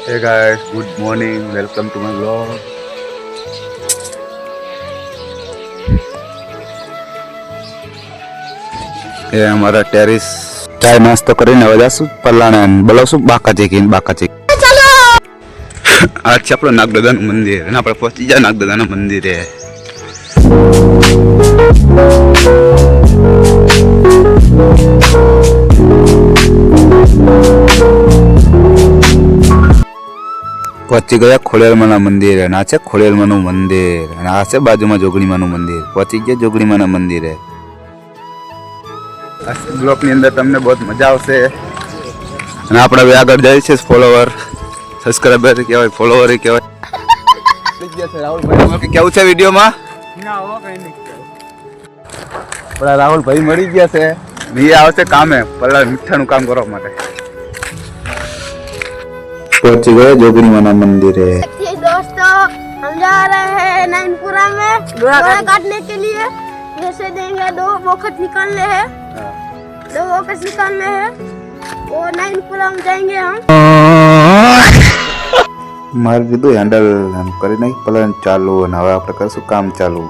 Hey guys, good morning. Welcome to my vlog. એ અમારા terrace ચાય નાસ્તો કરીને હવે જાશું પલાણે બોલાવશું બાકાચી આ છે આપણું નાગદાદાનું મંદિર અને આપણે પહોંચી જાય નાગદાદાના મંદિરે. પહોંચી ગયા ખોડિયારમાંના મંદિરે અને આ છે ખોડિયારમાંનું મંદિર અને આ છે બાજુમાં જોગણીમાંનું મંદિર. પહોંચી ગયા જોગણીમાંના મંદિરે. આ બ્લોકની અંદર તમને બહુ મજા આવશે અને આપણે હવે આગળ જાય છે ફોલોવર સબસ્ક્રાઈબર કહેવાય ફોલોવર કહેવાય. રાહુલભાઈ કેવું છે વિડીયોમાં? આપણા રાહુલભાઈ મળી ગયા છે. એ આવશે કામે પહેલા મીઠાનું કામ કરવા માટે. पहुंच गए जोगनी माना मंदिर है. दोस्तों हम जा रहे हैं नैनपुरा में डोरा काटने के लिए. जैसे देंगे 2 वक्त निकालने हैं. 2 वक्त निकालने हैं और नैनपुरा में जाएंगे हम. मार दीधું હેન્ડલ એમ કરી નાખી પલન ચાલુ અને હવે આપણે કરશું કામ ચાલુ.